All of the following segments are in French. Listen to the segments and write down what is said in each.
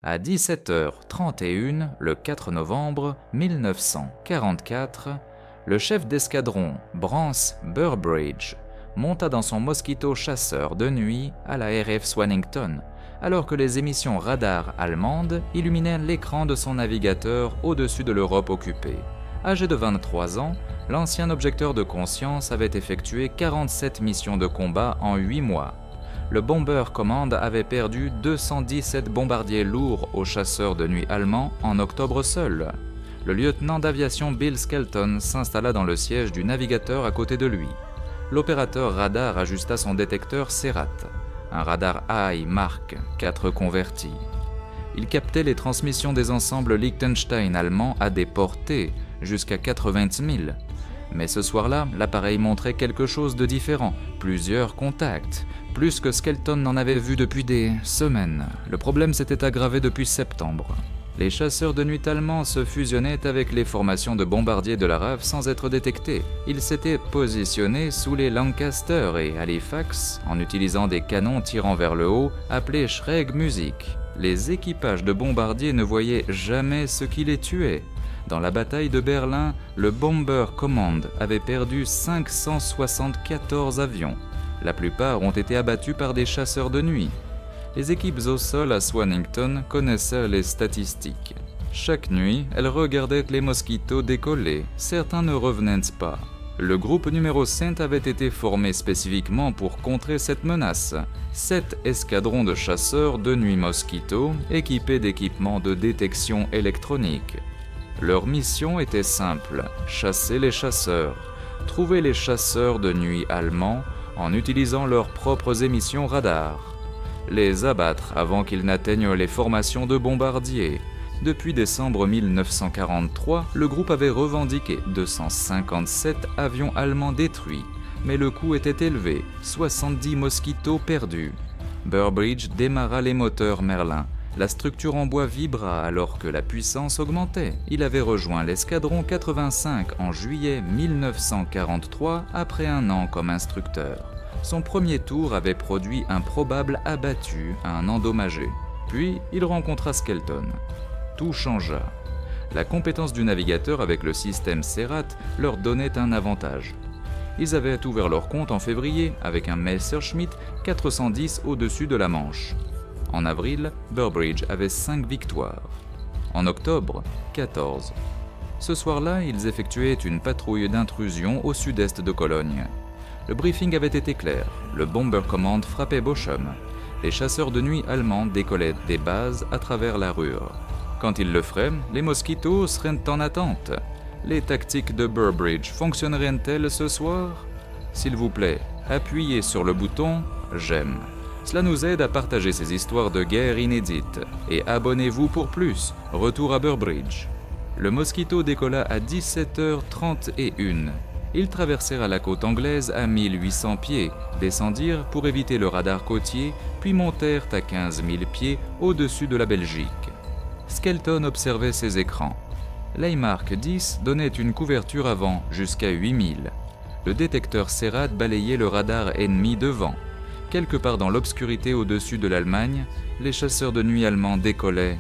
À 17h31, le 4 novembre 1944, le chef d'escadron Brance Burbridge monta dans son Mosquito chasseur de nuit à la RF Swannington, alors que les émissions radar allemandes illuminaient l'écran de son navigateur au-dessus de l'Europe occupée. Âgé de 23 ans, l'ancien objecteur de conscience avait effectué 47 missions de combat en 8 mois. Le Bomber Command avait perdu 217 bombardiers lourds aux chasseurs de nuit allemands en octobre seul. Le lieutenant d'aviation Bill Skelton s'installa dans le siège du navigateur à côté de lui. L'opérateur radar ajusta son détecteur CERAT, un radar AI Mark IV converti. Il captait les transmissions des ensembles Liechtenstein allemands à des portées jusqu'à 80 000. Mais ce soir-là, l'appareil montrait quelque chose de différent, plusieurs contacts, plus que Skelton n'en avait vu depuis des semaines. Le problème s'était aggravé depuis septembre. Les chasseurs de nuit allemands se fusionnaient avec les formations de bombardiers de la RAF sans être détectés. Ils s'étaient positionnés sous les Lancaster et Halifax en utilisant des canons tirant vers le haut appelés Schrägmusik. Les équipages de bombardiers ne voyaient jamais ce qui les tuait. Dans la bataille de Berlin, le Bomber Command avait perdu 574 avions. La plupart ont été abattus par des chasseurs de nuit. Les équipes au sol à Swannington connaissaient les statistiques. Chaque nuit, elles regardaient les mosquitos décoller. Certains ne revenaient pas. Le groupe numéro 5 avait été formé spécifiquement pour contrer cette menace. 7 escadrons de chasseurs de nuit mosquitos équipés d'équipements de détection électronique. Leur mission était simple, chasser les chasseurs, trouver les chasseurs de nuit allemands en utilisant leurs propres émissions radar, les abattre avant qu'ils n'atteignent les formations de bombardiers. Depuis décembre 1943, le groupe avait revendiqué 257 avions allemands détruits, mais le coût était élevé, 70 mosquitos perdus. Burbridge démarra les moteurs Merlin. La structure en bois vibra alors que la puissance augmentait. Il avait rejoint l'escadron 85 en juillet 1943 après un an comme instructeur. Son premier tour avait produit un probable abattu, un endommagé. Puis, il rencontra Skelton. Tout changea. La compétence du navigateur avec le système CERAT leur donnait un avantage. Ils avaient ouvert leur compte en février avec un Messerschmitt 410 au-dessus de la Manche. En avril, Burbridge avait 5 victoires. En octobre, 14. Ce soir-là, ils effectuaient une patrouille d'intrusion au sud-est de Cologne. Le briefing avait été clair. Le Bomber Command frappait Bochum. Les chasseurs de nuit allemands décollaient des bases à travers la Ruhr. Quand ils le feraient, les mosquitos seraient en attente. Les tactiques de Burbridge fonctionneraient-elles ce soir? S'il vous plaît, appuyez sur le bouton « J'aime ». Cela nous aide à partager ces histoires de guerre inédites. Et abonnez-vous pour plus. Retour à Burbridge. Le Mosquito décolla à 17h31. Ils traversèrent la côte anglaise à 1800 pieds, descendirent pour éviter le radar côtier, puis montèrent à 15 000 pieds au-dessus de la Belgique. Skelton observait ses écrans. L'Eimark 10 donnait une couverture avant jusqu'à 8000. Le détecteur CERAT balayait le radar ennemi devant. Quelque part dans l'obscurité au-dessus de l'Allemagne, les chasseurs de nuit allemands décollaient.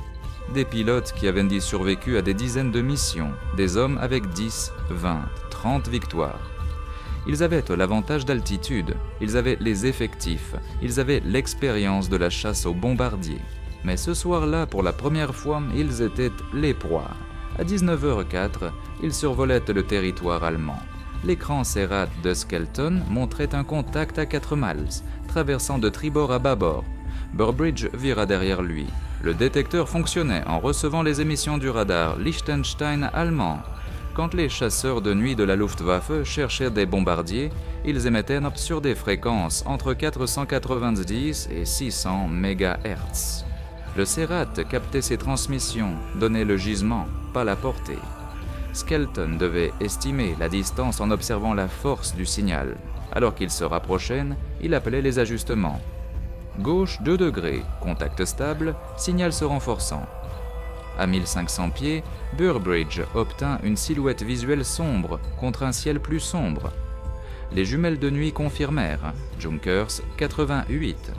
Des pilotes qui avaient survécu à des dizaines de missions, des hommes avec 10, 20, 30 victoires. Ils avaient l'avantage d'altitude, ils avaient les effectifs, ils avaient l'expérience de la chasse aux bombardiers. Mais ce soir-là, pour la première fois, ils étaient les proies. À 19h04, ils survolaient le territoire allemand. L'écran CERAT de Skelton montrait un contact à 4 miles, traversant de tribord à bâbord. Burbridge vira derrière lui. Le détecteur fonctionnait en recevant les émissions du radar Liechtenstein allemand. Quand les chasseurs de nuit de la Luftwaffe cherchaient des bombardiers, ils émettaient sur des fréquences entre 490 et 600 MHz. Le CERAT captait ces transmissions, donnait le gisement, pas la portée. Skelton devait estimer la distance en observant la force du signal. Alors qu'il se rapprochait, il appelait les ajustements. Gauche 2 degrés, contact stable, signal se renforçant. À 1500 pieds, Burbridge obtint une silhouette visuelle sombre contre un ciel plus sombre. Les jumelles de nuit confirmèrent, Junkers 88.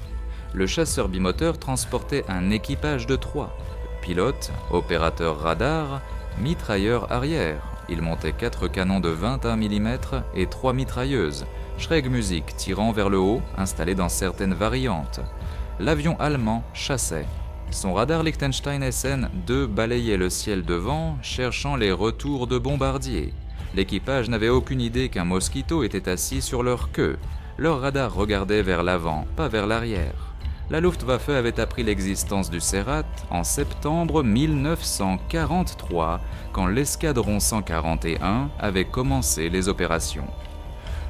Le chasseur bimoteur transportait un équipage de 3. Pilote, opérateur radar, mitrailleur arrière. Il montait 4 canons de 21 mm et 3 mitrailleuses, Schrägmusik tirant vers le haut, installées dans certaines variantes. L'avion allemand chassait. Son radar Liechtenstein SN-2 balayait le ciel devant, cherchant les retours de bombardiers. L'équipage n'avait aucune idée qu'un Mosquito était assis sur leur queue. Leur radar regardait vers l'avant, pas vers l'arrière. La Luftwaffe avait appris l'existence du Serrat en septembre 1943, quand l'escadron 141 avait commencé les opérations.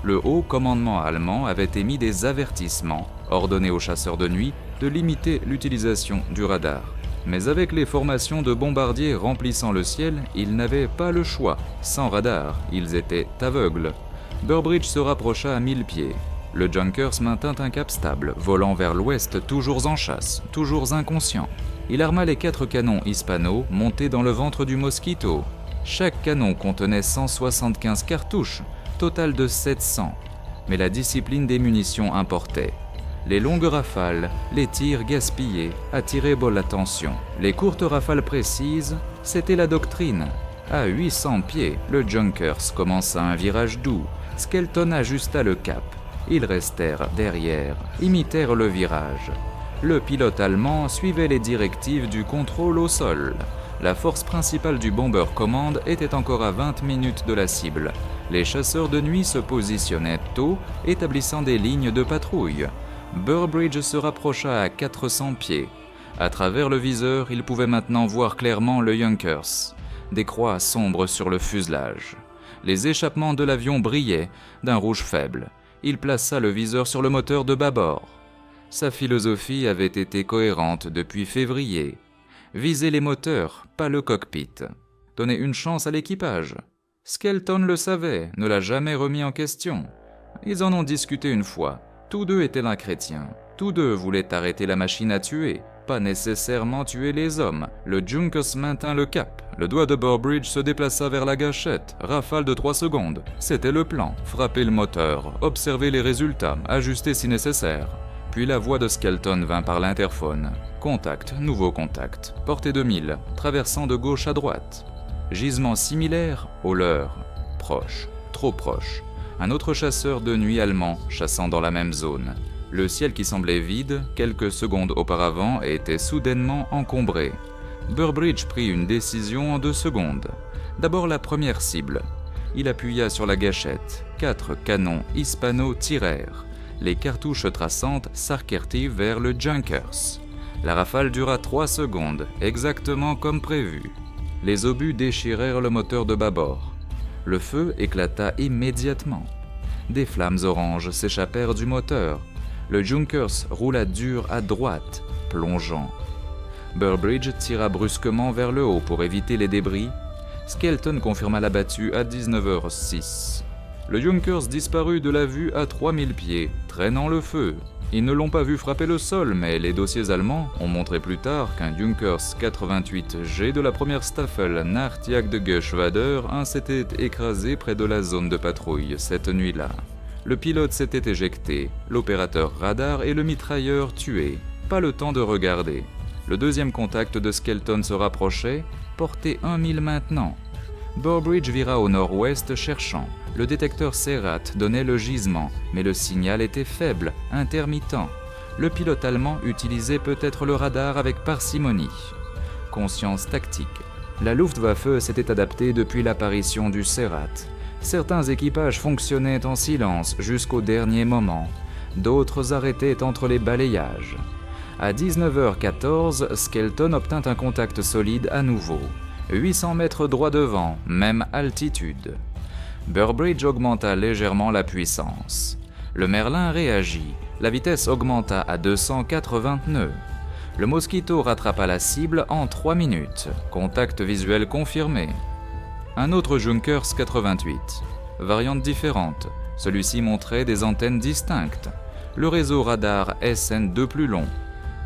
Le haut commandement allemand avait émis des avertissements, ordonnés aux chasseurs de nuit de limiter l'utilisation du radar. Mais avec les formations de bombardiers remplissant le ciel, ils n'avaient pas le choix. Sans radar, ils étaient aveugles. Burbridge se rapprocha à 1000 pieds. Le Junkers maintint un cap stable, volant vers l'ouest, toujours en chasse, toujours inconscient. Il arma les 4 canons hispano montés dans le ventre du Mosquito. Chaque canon contenait 175 cartouches, total de 700. Mais la discipline des munitions importait. Les longues rafales, les tirs gaspillés attiraient l'attention. Les courtes rafales précises, c'était la doctrine. À 800 pieds, le Junkers commença un virage doux. Skelton ajusta le cap. Ils restèrent derrière, imitèrent le virage. Le pilote allemand suivait les directives du contrôle au sol. La force principale du Bomber Command était encore à 20 minutes de la cible. Les chasseurs de nuit se positionnaient tôt, établissant des lignes de patrouille. Burbridge se rapprocha à 400 pieds. À travers le viseur, il pouvait maintenant voir clairement le Junkers. Des croix sombres sur le fuselage. Les échappements de l'avion brillaient d'un rouge faible. Il plaça le viseur sur le moteur de bâbord. Sa philosophie avait été cohérente depuis février. Viser les moteurs, pas le cockpit. Donner une chance à l'équipage. Skelton le savait, ne l'a jamais remis en question. Ils en ont discuté une fois. Tous deux étaient l'un chrétien. Tous deux voulaient arrêter la machine à tuer, pas nécessairement tuer les hommes. Le Junkers maintint le cap. Le doigt de Burbridge se déplaça vers la gâchette. Rafale de 3 secondes. C'était le plan. Frapper le moteur, observer les résultats, ajuster si nécessaire. Puis la voix de Skelton vint par l'interphone. Contact, nouveau contact. Portée de 1000, traversant de gauche à droite. Gisement similaire au leur. Proche, trop proche. Un autre chasseur de nuit allemand chassant dans la même zone. Le ciel qui semblait vide, quelques secondes auparavant, était soudainement encombré. Burbridge prit une décision en 2 secondes. D'abord la première cible. Il appuya sur la gâchette. 4 canons hispano tirèrent. Les cartouches traçantes s'arquèrent vers le Junkers. La rafale dura 3 secondes, exactement comme prévu. Les obus déchirèrent le moteur de bâbord. Le feu éclata immédiatement. Des flammes oranges s'échappèrent du moteur. Le Junkers roula dur à droite, plongeant. Burbridge tira brusquement vers le haut pour éviter les débris. Skelton confirma l'abattu à 19h06. Le Junkers disparut de la vue à 3000 pieds, traînant le feu. Ils ne l'ont pas vu frapper le sol, mais les dossiers allemands ont montré plus tard qu'un Junkers 88G de la première Staffel Nachjagdgeschwader s'était écrasé près de la zone de patrouille cette nuit-là. Le pilote s'était éjecté, l'opérateur radar et le mitrailleur tués. Pas le temps de regarder. Le deuxième contact de Skelton se rapprochait, porté 1000 maintenant. Burbridge vira au nord-ouest cherchant. Le détecteur Serrat donnait le gisement, mais le signal était faible, intermittent. Le pilote allemand utilisait peut-être le radar avec parcimonie. Conscience tactique. La Luftwaffe s'était adaptée depuis l'apparition du Serrat. Certains équipages fonctionnaient en silence jusqu'au dernier moment. D'autres arrêtaient entre les balayages. À 19h14, Skelton obtint un contact solide à nouveau. 800 mètres droit devant, même altitude. Burbridge augmenta légèrement la puissance. Le Merlin réagit. La vitesse augmenta à 280 nœuds. Le Mosquito rattrapa la cible en 3 minutes. Contact visuel confirmé. Un autre Junkers 88. Variante différente. Celui-ci montrait des antennes distinctes. Le réseau radar SN2 plus long.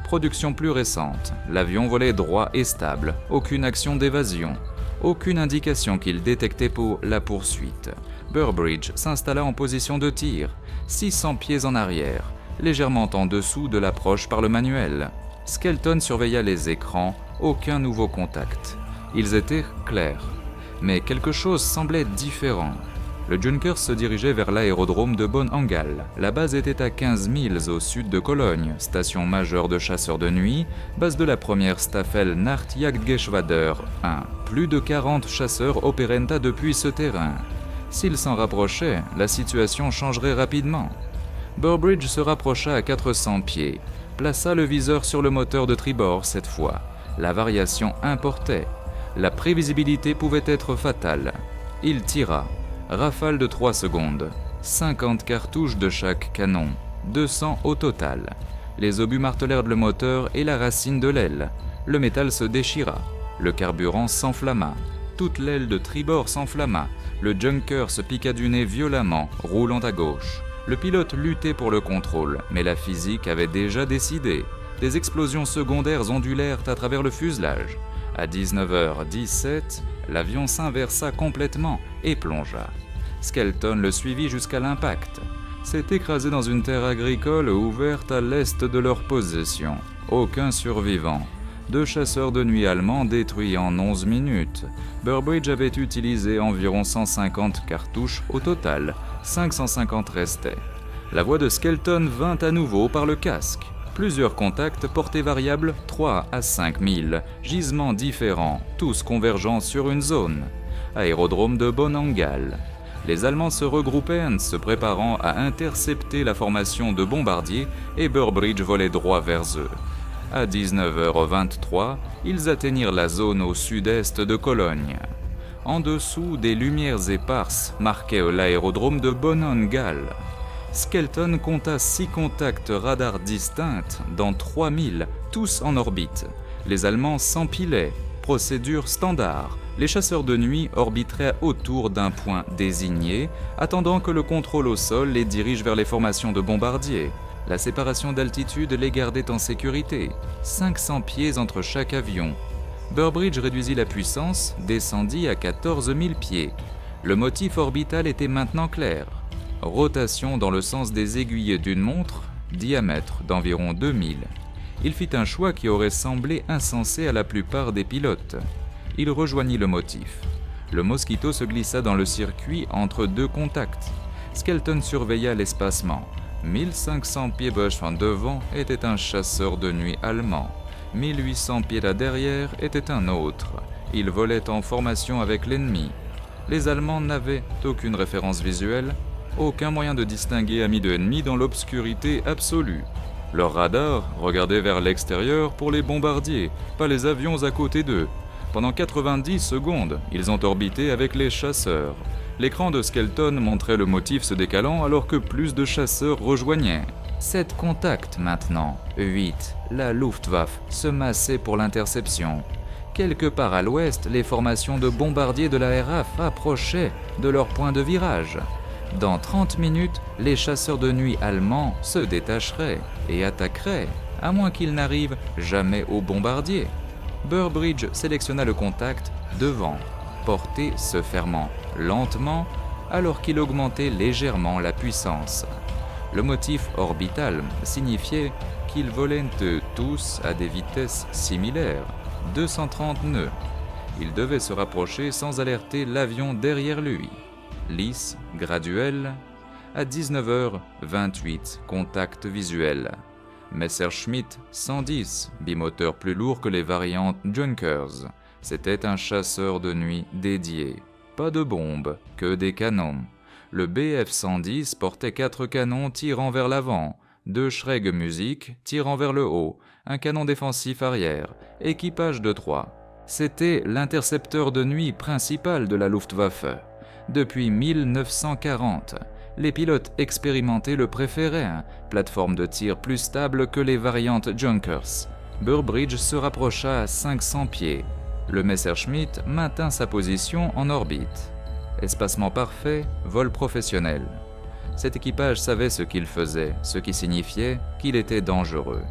Production plus récente. L'avion volait droit et stable. Aucune action d'évasion. Aucune indication qu'il détectait pour la poursuite. Burbridge s'installa en position de tir, 600 pieds en arrière. légèrement en dessous de l'approche par le manuel. Skelton surveilla les écrans, aucun nouveau contact. Ils étaient clairs, mais quelque chose semblait différent. Le Junkers se dirigeait vers l'aérodrome de Bonangal. La base était à 15 milles au sud de Cologne, station majeure de chasseurs de nuit, base de la première Staffel Nachtjagdgeschwader 1. Plus de 40 chasseurs opéraient depuis ce terrain. S'ils s'en rapprochaient, la situation changerait rapidement. Burbridge se rapprocha à 400 pieds, plaça le viseur sur le moteur de tribord cette fois. La variation importait. La prévisibilité pouvait être fatale. Il tira. Rafale de 3 secondes, 50 cartouches de chaque canon, 200 au total. Les obus martelèrent le moteur et la racine de l'aile. Le métal se déchira, le carburant s'enflamma, toute l'aile de tribord s'enflamma, le Junker se piqua du nez violemment, roulant à gauche. Le pilote luttait pour le contrôle, mais la physique avait déjà décidé. Des explosions secondaires ondulèrent à travers le fuselage. À 19h17, l'avion s'inversa complètement et plongea. Skelton le suivit jusqu'à l'impact. S'est écrasé dans une terre agricole ouverte à l'est de leur possession. Aucun survivant. 2 chasseurs de nuit allemands détruits en 11 minutes. Burbridge avait utilisé environ 150 cartouches au total. 550 restaient. La voix de Skelton vint à nouveau par le casque. Plusieurs contacts, portée variable 3 à 5 000, gisements différents, tous convergeant sur une zone. Aérodrome de Bonangal. Les Allemands se regroupaient, se préparant à intercepter la formation de bombardiers et Burbridge volait droit vers eux. À 19h23, ils atteignirent la zone au sud-est de Cologne. En dessous, des lumières éparses marquaient l'aérodrome de Bonangal. Skelton compta 6 contacts radars distincts dans 3000, tous en orbite. Les Allemands s'empilaient, procédure standard. Les chasseurs de nuit orbiteraient autour d'un point désigné, attendant que le contrôle au sol les dirige vers les formations de bombardiers. La séparation d'altitude les gardait en sécurité, 500 pieds entre chaque avion. Burbridge réduisit la puissance, descendit à 14 000 pieds. Le motif orbital était maintenant clair. Rotation dans le sens des aiguilles d'une montre, diamètre d'environ 2000. Il fit un choix qui aurait semblé insensé à la plupart des pilotes. Il rejoignit le motif. Le Mosquito se glissa dans le circuit entre 2 contacts. Skelton surveilla l'espacement. 1500 pieds Bush en devant était un chasseur de nuit allemand. 1800 pieds là derrière était un autre. Il volait en formation avec l'ennemi. Les Allemands n'avaient aucune référence visuelle, aucun moyen de distinguer amis de ennemis dans l'obscurité absolue. Leur radar regardait vers l'extérieur pour les bombardiers, pas les avions à côté d'eux. Pendant 90 secondes, ils ont orbité avec les chasseurs. L'écran de Skelton montrait le motif se décalant alors que plus de chasseurs rejoignaient. 7 contacts maintenant. 8. La Luftwaffe se massait pour l'interception. Quelque part à l'ouest, les formations de bombardiers de la RAF approchaient de leur point de virage. Dans 30 minutes, les chasseurs de nuit allemands se détacheraient et attaqueraient, à moins qu'ils n'arrivent jamais aux bombardiers. Burbridge sélectionna le contact devant, portée se fermant lentement alors qu'il augmentait légèrement la puissance. Le motif orbital signifiait qu'ils volaient tous à des vitesses similaires, 230 nœuds. Il devait se rapprocher sans alerter l'avion derrière lui. Lisse, graduel, à 19h28, contact visuel. Messerschmitt 110, bimoteur plus lourd que les variantes Junkers. C'était un chasseur de nuit dédié. Pas de bombes, que des canons. Le Bf 110 portait 4 canons tirant vers l'avant, 2 Schreg Music tirant vers le haut, un canon défensif arrière, équipage de 3. C'était l'intercepteur de nuit principal de la Luftwaffe. Depuis 1940, les pilotes expérimentés le préféraient, plateforme de tir plus stable que les variantes Junkers. Burbridge se rapprocha à 500 pieds. Le Messerschmitt maintint sa position en orbite. Espacement parfait, vol professionnel. Cet équipage savait ce qu'il faisait, ce qui signifiait qu'il était dangereux.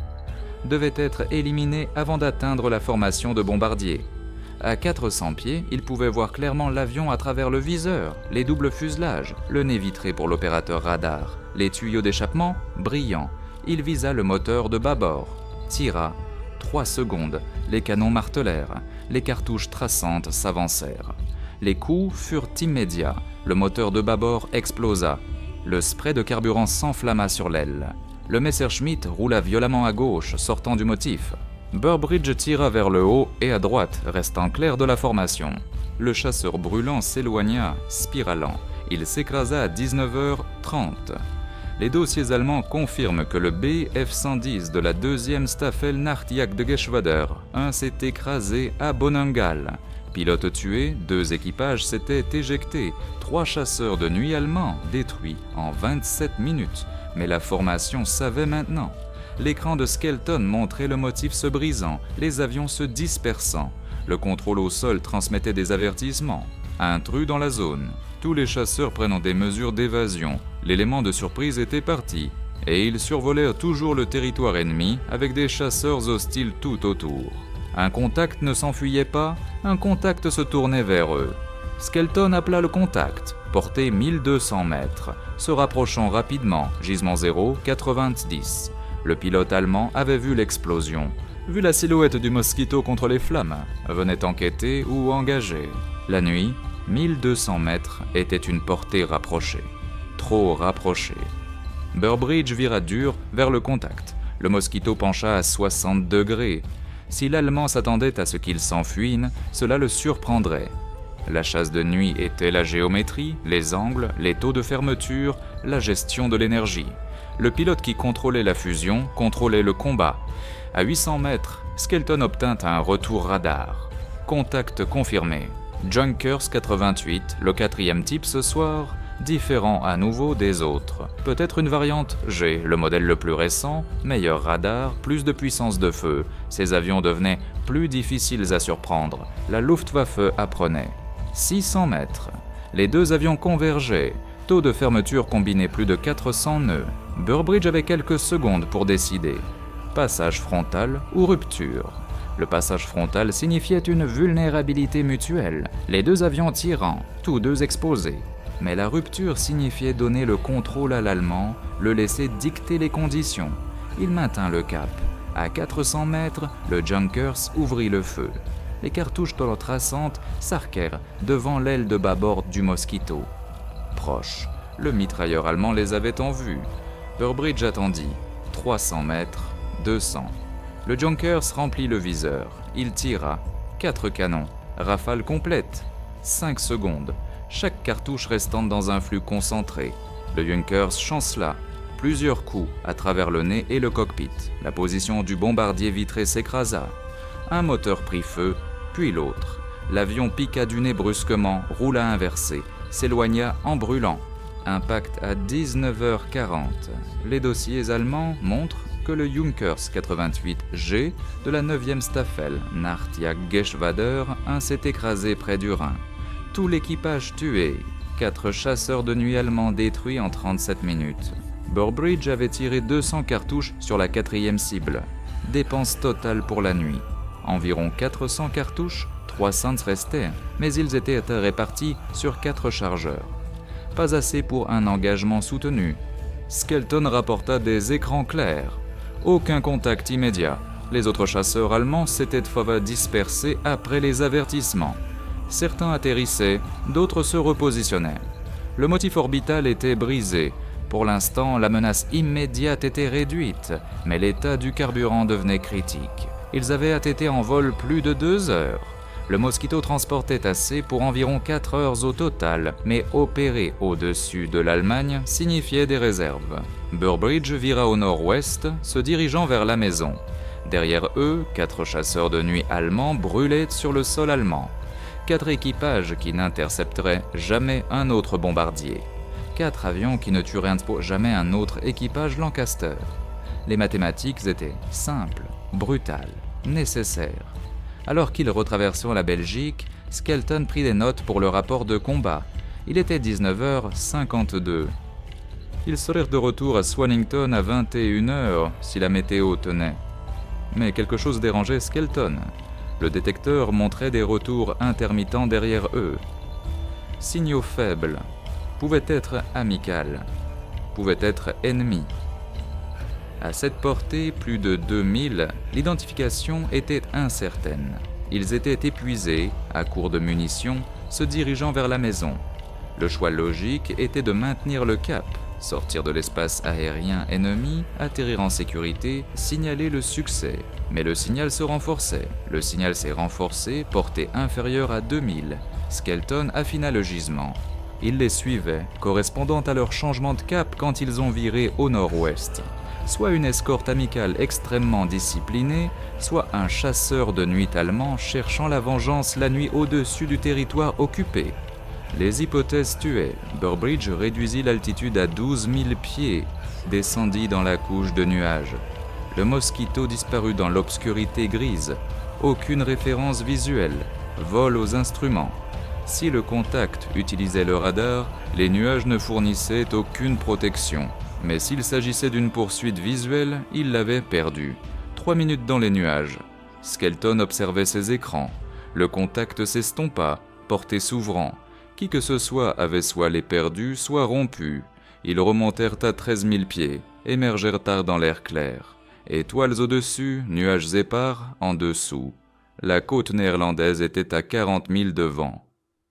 Devait être éliminé avant d'atteindre la formation de bombardiers. À 400 pieds, il pouvait voir clairement l'avion à travers le viseur, les doubles fuselages, le nez vitré pour l'opérateur radar, les tuyaux d'échappement brillants. Il visa le moteur de bâbord, tira. 3 secondes, les canons martelèrent, les cartouches traçantes s'avancèrent. Les coups furent immédiats, le moteur de bâbord explosa. Le spray de carburant s'enflamma sur l'aile. Le Messerschmitt roula violemment à gauche, sortant du motif. Burbridge tira vers le haut et à droite, restant clair de la formation. Le chasseur brûlant s'éloigna, spiralant. Il s'écrasa à 19h30. Les dossiers allemands confirment que le Bf-110 de la 2e Staffel Nachtjagdgeschwader 1 s'est écrasé à Bonengal. Pilote tué, 2 équipages s'étaient éjectés, 3 chasseurs de nuit allemands détruits en 27 minutes. Mais la formation savait maintenant. L'écran de Skelton montrait le motif se brisant, les avions se dispersant. Le contrôle au sol transmettait des avertissements. Intrus dans la zone. Tous les chasseurs prenant des mesures d'évasion. L'élément de surprise était parti, et ils survolèrent toujours le territoire ennemi avec des chasseurs hostiles tout autour. Un contact ne s'enfuyait pas, un contact se tournait vers eux. Skelton appela le contact, porté 1200 mètres, se rapprochant rapidement, gisement 0, 90. Le pilote allemand avait vu l'explosion, vu la silhouette du Mosquito contre les flammes, venait enquêter ou engager. La nuit, 1200 mètres était une portée rapprochée. Trop rapprochée. Burbridge vira dur vers le contact. Le Mosquito pencha à 60 degrés. Si l'Allemand s'attendait à ce qu'il s'enfuine, cela le surprendrait. La chasse de nuit était la géométrie, les angles, les taux de fermeture, la gestion de l'énergie. Le pilote qui contrôlait la fusion contrôlait le combat. À 800 mètres, Skelton obtint un retour radar. Contact confirmé. Junkers 88, le 4e type ce soir, différent à nouveau des autres. Peut-être une variante G, le modèle le plus récent, meilleur radar, plus de puissance de feu. Ces avions devenaient plus difficiles à surprendre. La Luftwaffe apprenait. 600 mètres. Les 2 avions convergeaient. Taux de fermeture combiné plus de 400 nœuds. Burbridge avait quelques secondes pour décider. Passage frontal ou rupture. Le passage frontal signifiait une vulnérabilité mutuelle, les 2 avions tirant, tous 2 exposés. Mais la rupture signifiait donner le contrôle à l'Allemand, le laisser dicter les conditions. Il maintint le cap. À 400 mètres, le Junkers ouvrit le feu. Les cartouches traçantes s'arquèrent devant l'aile de bâbord du Mosquito. Proche, le mitrailleur allemand les avait en vue. Burbridge attendit. 300 mètres, 200. Le Junkers remplit le viseur. Il tira. 4 canons. Rafale complète. 5 secondes. Chaque cartouche restant dans un flux concentré. Le Junkers chancela. Plusieurs coups à travers le nez et le cockpit. La position du bombardier vitré s'écrasa. Un moteur prit feu, puis l'autre. L'avion piqua du nez brusquement, roula inversé, s'éloigna en brûlant. Impact à 19h40. Les dossiers allemands montrent que le Junkers 88G de la 9e Staffel Nachtjagdgeschwader 1 s'est écrasé près du Rhin. Tout l'équipage tué, 4 chasseurs de nuit allemands détruits en 37 minutes. Burbridge avait tiré 200 cartouches sur la 4e cible. Dépense totale pour la nuit. Environ 400 cartouches, 300 restaient, mais ils étaient répartis sur 4 chargeurs. Pas assez pour un engagement soutenu. Skelton rapporta des écrans clairs. Aucun contact immédiat. Les autres chasseurs allemands s'étaient dispersés après les avertissements. Certains atterrissaient, d'autres se repositionnaient. Le motif orbital était brisé. Pour l'instant, la menace immédiate était réduite, mais l'état du carburant devenait critique. Ils avaient atterri en vol plus de 2 heures. Le Mosquito transportait assez pour environ 4 heures au total, mais opérer au-dessus de l'Allemagne signifiait des réserves. Burbridge vira au nord-ouest, se dirigeant vers la maison. Derrière eux, 4 chasseurs de nuit allemands brûlaient sur le sol allemand. 4 équipages qui n'intercepteraient jamais un autre bombardier. 4 avions qui ne tueraient jamais un autre équipage Lancaster. Les mathématiques étaient simples, brutales, nécessaires. Alors qu'ils retraversèrent la Belgique, Skelton prit des notes pour le rapport de combat. Il était 19h52. Ils seraient de retour à Swannington à 21h si la météo tenait. Mais quelque chose dérangeait Skelton. Le détecteur montrait des retours intermittents derrière eux. Signaux faibles. Pouvaient être amicales. Pouvaient être ennemis. À cette portée, plus de 2000, l'identification était incertaine. Ils étaient épuisés, à court de munitions, se dirigeant vers la maison. Le choix logique était de maintenir le cap, sortir de l'espace aérien ennemi, atterrir en sécurité, signaler le succès. Mais le signal se renforçait. Le signal s'est renforcé, portée inférieure à 2000. Skelton affina le gisement. Il les suivait, correspondant à leur changement de cap quand ils ont viré au nord-ouest. Soit une escorte amicale extrêmement disciplinée, soit un chasseur de nuit allemand cherchant la vengeance la nuit au-dessus du territoire occupé. Les hypothèses tuaient. Burbridge réduisit l'altitude à 12 000 pieds, descendit dans la couche de nuages. Le Mosquito disparut dans l'obscurité grise. Aucune référence visuelle. Vol aux instruments. Si le contact utilisait le radar, les nuages ne fournissaient aucune protection. Mais s'il s'agissait d'une poursuite visuelle, il l'avait perdue. 3 minutes dans les nuages. Skelton observait ses écrans. Le contact s'estompa, portée s'ouvrant. Qui que ce soit avait soit les perdus, soit rompus. Ils remontèrent à 13 000 pieds, émergèrent tard dans l'air clair. Étoiles au-dessus, nuages épars en dessous. La côte néerlandaise était à 40 000 de vent.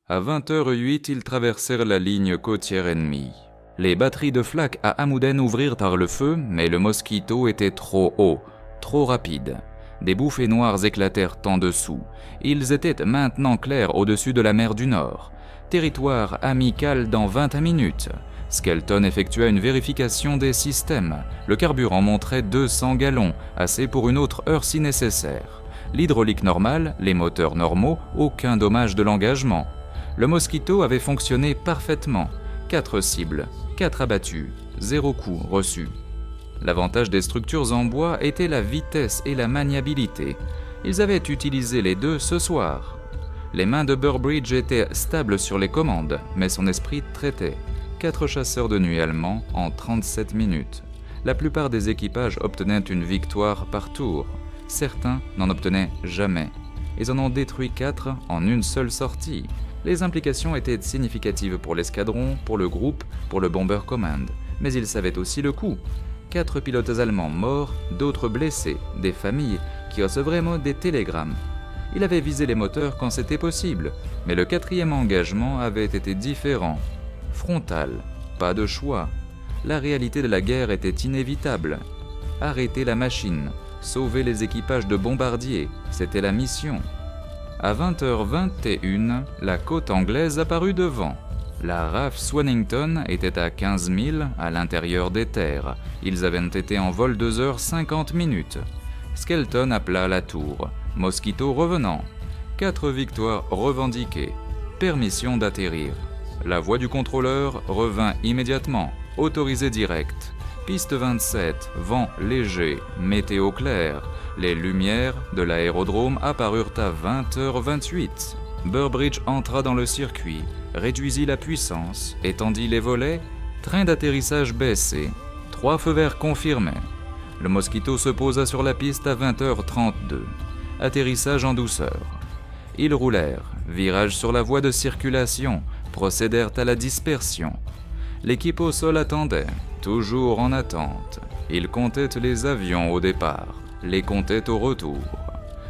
À 20h08, ils traversèrent la ligne côtière ennemie. Les batteries de flak à Amouden ouvrirent par le feu, mais le Mosquito était trop haut, trop rapide. Des bouffées noires éclatèrent en dessous. Ils étaient maintenant clairs au-dessus de la mer du Nord. Territoire amical dans 20 minutes. Skelton effectua une vérification des systèmes. Le carburant montrait 200 gallons, assez pour une autre heure si nécessaire. L'hydraulique normale, les moteurs normaux, aucun dommage de l'engagement. Le Mosquito avait fonctionné parfaitement. 4 cibles, 4 abattus, 0 coup reçu. L'avantage des structures en bois était la vitesse et la maniabilité. Ils avaient utilisé les deux ce soir. Les mains de Burbridge étaient stables sur les commandes, mais son esprit traitait. 4 chasseurs de nuit allemands en 37 minutes. La plupart des équipages obtenaient une victoire par tour. Certains n'en obtenaient jamais. Ils en ont détruit 4 en une seule sortie. Les implications étaient significatives pour l'escadron, pour le groupe, pour le Bomber Command. Mais ils savaient aussi le coût. 4 pilotes allemands morts, d'autres blessés, des familles qui recevraient des télégrammes. Il avait visé les moteurs quand c'était possible, mais le 4e engagement avait été différent. Frontal, pas de choix. La réalité de la guerre était inévitable. Arrêter la machine, sauver les équipages de bombardiers, c'était la mission. À 20h21, la côte anglaise apparut devant. La RAF Swannington était à 15 000 à l'intérieur des terres. Ils avaient été en vol 2h50 minutes. Skelton appela la tour. Mosquito revenant. 4 victoires revendiquées. Permission d'atterrir. La voix du contrôleur revint immédiatement. Autorisé direct. Piste 27, vent léger, météo clair. Les lumières de l'aérodrome apparurent à 20h28. Burbridge entra dans le circuit, réduisit la puissance, étendit les volets, train d'atterrissage baissé. 3 feux verts confirmés. Le Mosquito se posa sur la piste à 20h32. Atterrissage en douceur. Ils roulèrent, virage sur la voie de circulation, procédèrent à la dispersion. L'équipe au sol attendait, toujours en attente. Ils comptaient les avions au départ, les comptaient au retour.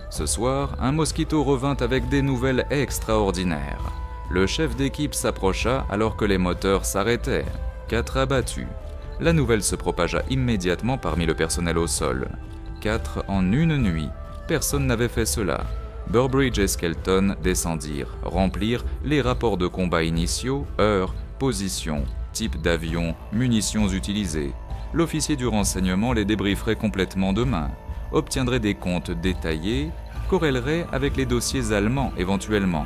Ce soir, un Mosquito revint avec des nouvelles extraordinaires. Le chef d'équipe s'approcha alors que les moteurs s'arrêtaient. 4 abattus. La nouvelle se propagea immédiatement parmi le personnel au sol. 4 en une nuit. Personne n'avait fait cela. Burbridge et Skelton descendirent, remplirent les rapports de combat initiaux, heures, position, type d'avion, munitions utilisées. L'officier du renseignement les débrieferait complètement demain, obtiendrait des comptes détaillés, corrèlerait avec les dossiers allemands éventuellement.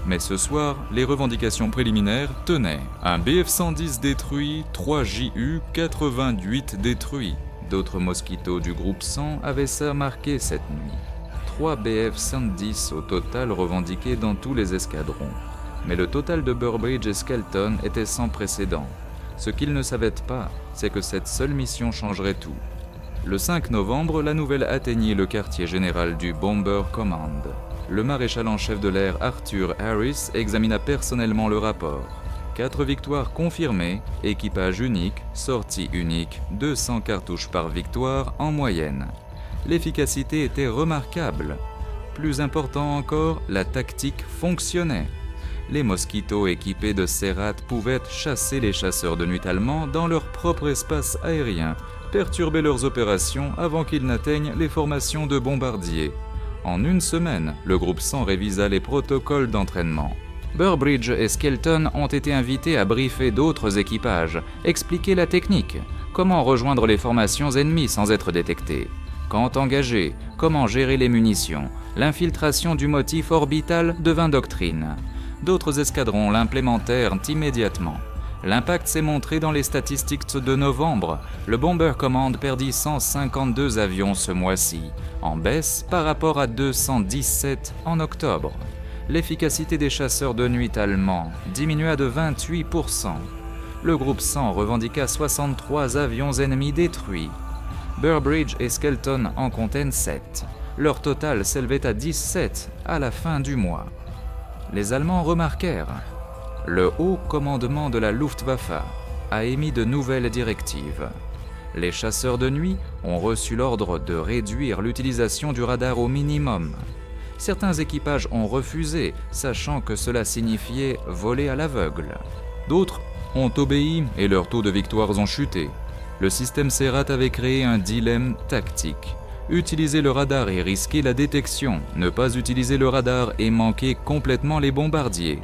Mais ce soir, les revendications préliminaires tenaient. Un BF-110 détruit, 3 JU, 88 détruits. D'autres Mosquitos du groupe 100 avaient ça marqué cette nuit. 3 BF-110 au total revendiqués dans tous les escadrons. Mais le total de Burbridge et Skelton était sans précédent. Ce qu'ils ne savaient pas, c'est que cette seule mission changerait tout. Le 5 novembre, la nouvelle atteignit le quartier général du Bomber Command. Le maréchal en chef de l'air Arthur Harris examina personnellement le rapport. 4 victoires confirmées, équipage unique, sortie unique, 200 cartouches par victoire en moyenne. L'efficacité était remarquable. Plus important encore, la tactique fonctionnait. Les Mosquitos équipés de Serrat pouvaient chasser les chasseurs de nuit allemands dans leur propre espace aérien, perturber leurs opérations avant qu'ils n'atteignent les formations de bombardiers. En une semaine, le groupe 100 révisa les protocoles d'entraînement. Burbridge et Skelton ont été invités à briefer d'autres équipages, expliquer la technique, comment rejoindre les formations ennemies sans être détectés, quand engager, comment gérer les munitions. L'infiltration du motif orbital devint doctrine. D'autres escadrons l'implémentèrent immédiatement. L'impact s'est montré dans les statistiques de novembre. Le Bomber Command perdit 152 avions ce mois-ci, en baisse par rapport à 217 en octobre. L'efficacité des chasseurs de nuit allemands diminua de 28%. Le groupe 100 revendiqua 63 avions ennemis détruits. Burbridge et Skelton en contiennent 7. Leur total s'élevait à 17 à la fin du mois. Les Allemands remarquèrent. Le haut commandement de la Luftwaffe a émis de nouvelles directives. Les chasseurs de nuit ont reçu l'ordre de réduire l'utilisation du radar au minimum. Certains équipages ont refusé, sachant que cela signifiait voler à l'aveugle. D'autres ont obéi et leurs taux de victoires ont chuté. Le système Serrat avait créé un dilemme tactique. Utiliser le radar et risquer la détection, ne pas utiliser le radar et manquer complètement les bombardiers.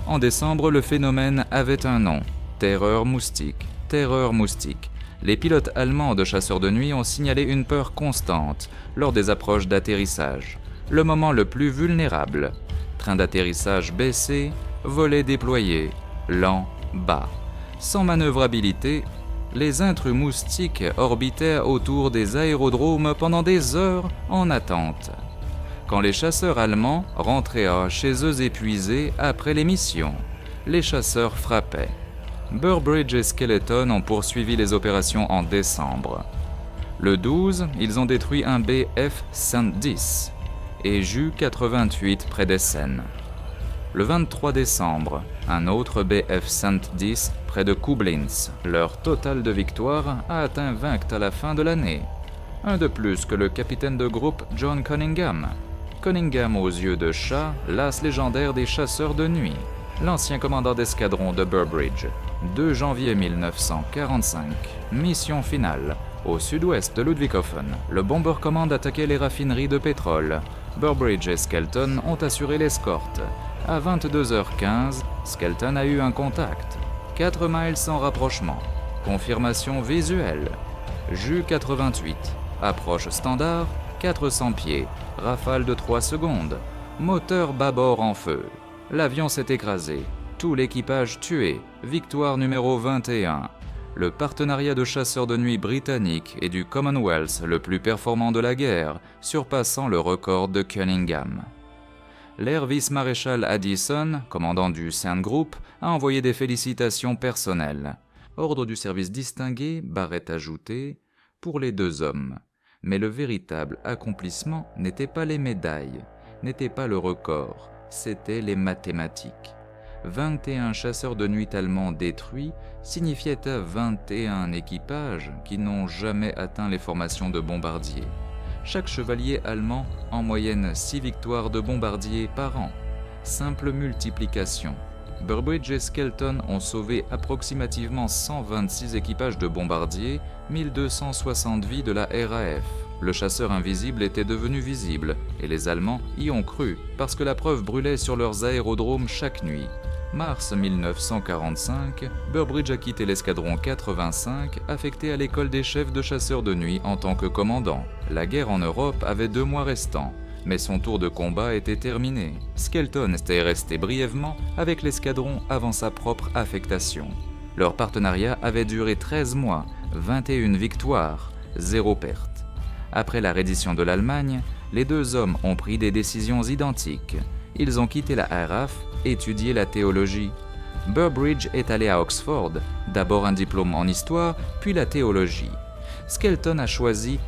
En décembre, le phénomène avait un nom, terreur moustique. Terreur moustique. Les pilotes allemands de chasseurs de nuit ont signalé une peur constante lors des approches d'atterrissage. Le moment le plus vulnérable. Train d'atterrissage baissé, volet déployé, lent, bas. Sans manœuvrabilité, les intrus moustiques orbitaient autour des aérodromes pendant des heures en attente. Quand les chasseurs allemands rentraient chez eux épuisés après les missions, les chasseurs frappaient. Burbridge et Skelton ont poursuivi les opérations en décembre. Le 12, ils ont détruit un Bf-110 et Ju-88 près d'Essen. Le 23 décembre, un autre Bf-110 près de Koblenz. Leur total de victoires a atteint 20 à la fin de l'année. Un de plus que le capitaine de groupe John Cunningham. Cunningham aux yeux de chat, l'as légendaire des chasseurs de nuit. L'ancien commandant d'escadron de Burbridge. 2 janvier 1945. Mission finale. Au sud-ouest de Ludwigshafen, le Bomber Command attaquait les raffineries de pétrole. Burbridge et Skelton ont assuré l'escorte. À 22h15, Skelton a eu un contact. 4 miles sans rapprochement. Confirmation visuelle. Ju-88. Approche standard, 400 pieds. Rafale de 3 secondes. Moteur bâbord en feu. L'avion s'est écrasé. Tout l'équipage tué. Victoire numéro 21. Le partenariat de chasseurs de nuit britannique et du Commonwealth le plus performant de la guerre, surpassant le record de Cunningham. L'air vice-maréchal Addison, commandant du Saint Group, a envoyé des félicitations personnelles. Ordre du service distingué, barrette ajoutée, pour les 2 hommes. Mais le véritable accomplissement n'était pas les médailles, n'était pas le record, c'était les mathématiques. 21 chasseurs de nuit allemands détruits signifiait 21 équipages qui n'ont jamais atteint les formations de bombardiers. Chaque chevalier allemand en moyenne 6 victoires de bombardiers par an. Simple multiplication. Burbridge et Skelton ont sauvé approximativement 126 équipages de bombardiers, 1260 vies de la RAF. Le chasseur invisible était devenu visible, et les Allemands y ont cru, parce que la preuve brûlait sur leurs aérodromes chaque nuit. Mars 1945, Burbridge a quitté l'escadron 85, affecté à l'école des chefs de chasseurs de nuit en tant que commandant. La guerre en Europe avait 2 mois restants, mais son tour de combat était terminé. Skelton était resté brièvement avec l'escadron avant sa propre affectation. Leur partenariat avait duré 13 mois, 21 victoires, 0 perte. Après la reddition de l'Allemagne, les 2 hommes ont pris des décisions identiques. Ils ont quitté la RAF, étudié la théologie. Burbridge est allé à Oxford, d'abord un diplôme en histoire, puis la théologie. Skelton a choisi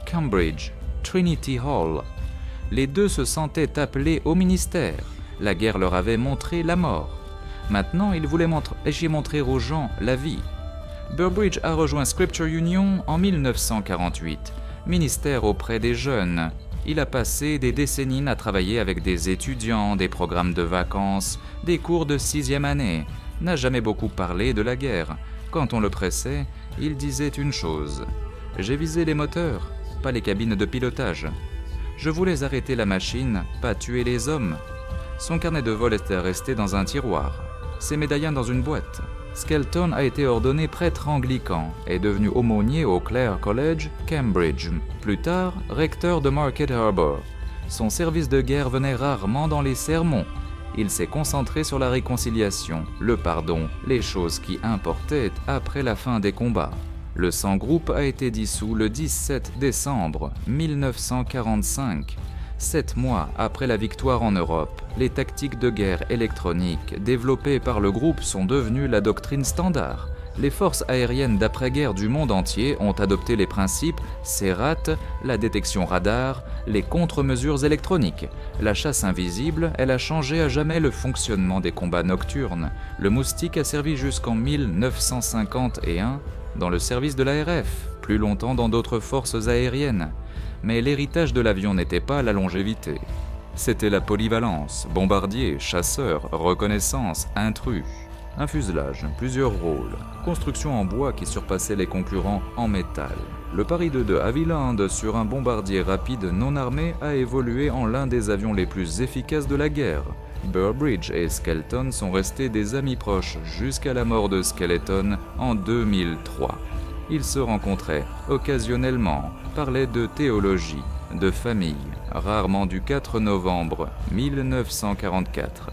Cambridge, Trinity Hall. Les 2 se sentaient appelés au ministère. La guerre leur avait montré la mort. Maintenant, il voulait montrer aux gens la vie. Burbridge a rejoint Scripture Union en 1948, ministère auprès des jeunes. Il a passé des décennies à travailler avec des étudiants, des programmes de vacances, des cours de 6e année. N'a jamais beaucoup parlé de la guerre. Quand on le pressait, il disait une chose. « J'ai visé les moteurs, pas les cabines de pilotage. Je voulais arrêter la machine, pas tuer les hommes. » Son carnet de vol était resté dans un tiroir, ses médaillons dans une boîte. Skelton a été ordonné prêtre anglican et devenu aumônier au Clare College, Cambridge. Plus tard, recteur de Market Harbour. Son service de guerre venait rarement dans les sermons. Il s'est concentré sur la réconciliation, le pardon, les choses qui importaient après la fin des combats. Le sang-groupe a été dissous le 17 décembre 1945. 7 mois après la victoire en Europe, les tactiques de guerre électroniques développées par le groupe sont devenues la doctrine standard. Les forces aériennes d'après-guerre du monde entier ont adopté les principes CERAT, la détection radar, les contre-mesures électroniques. La chasse invisible, elle a changé à jamais le fonctionnement des combats nocturnes. Le moustique a servi jusqu'en 1951 dans le service de l'ARF, plus longtemps dans d'autres forces aériennes. Mais l'héritage de l'avion n'était pas la longévité. C'était la polyvalence, bombardier, chasseur, reconnaissance, intrus. Un fuselage, plusieurs rôles, construction en bois qui surpassait les concurrents en métal. Le Paris II de Havilland sur un bombardier rapide non armé a évolué en l'un des avions les plus efficaces de la guerre. Burbridge et Skelton sont restés des amis proches jusqu'à la mort de Skeleton en 2003. Ils se rencontraient occasionnellement, parlaient de théologie, de famille, rarement du 4 novembre 1944.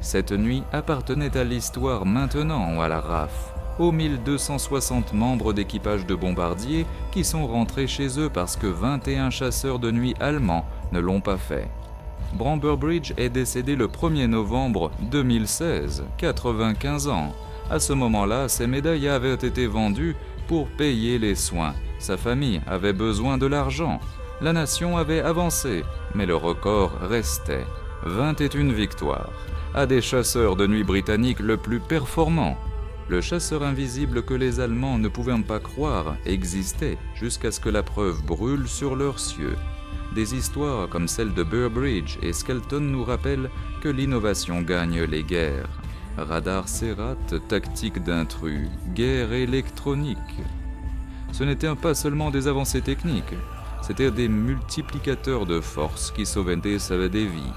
Cette nuit appartenait à l'histoire maintenant ou à la RAF, aux 1260 membres d'équipage de bombardiers qui sont rentrés chez eux parce que 21 chasseurs de nuit allemands ne l'ont pas fait. Bran Burbridge est décédé le 1er novembre 2016, 95 ans. À ce moment-là, ses médailles avaient été vendues pour payer les soins. Sa famille avait besoin de l'argent. La nation avait avancé, mais le record restait. 21 victoires. À des chasseurs de nuit britanniques le plus performants. Le chasseur invisible que les Allemands ne pouvaient pas croire existait jusqu'à ce que la preuve brûle sur leurs cieux. Des histoires comme celle de Burbridge et Skelton nous rappellent que l'innovation gagne les guerres. Radar CERAT, tactique d'intrus, guerre électronique. Ce n'étaient pas seulement des avancées techniques, c'étaient des multiplicateurs de force qui sauvaient des vies.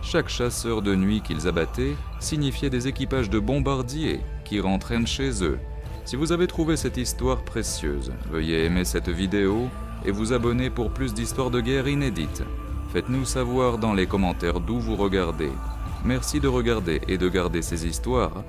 Chaque chasseur de nuit qu'ils abattaient signifiait des équipages de bombardiers qui rentraient chez eux. Si vous avez trouvé cette histoire précieuse, veuillez aimer cette vidéo et vous abonner pour plus d'histoires de guerre inédites. Faites-nous savoir dans les commentaires d'où vous regardez. Merci de regarder et de garder ces histoires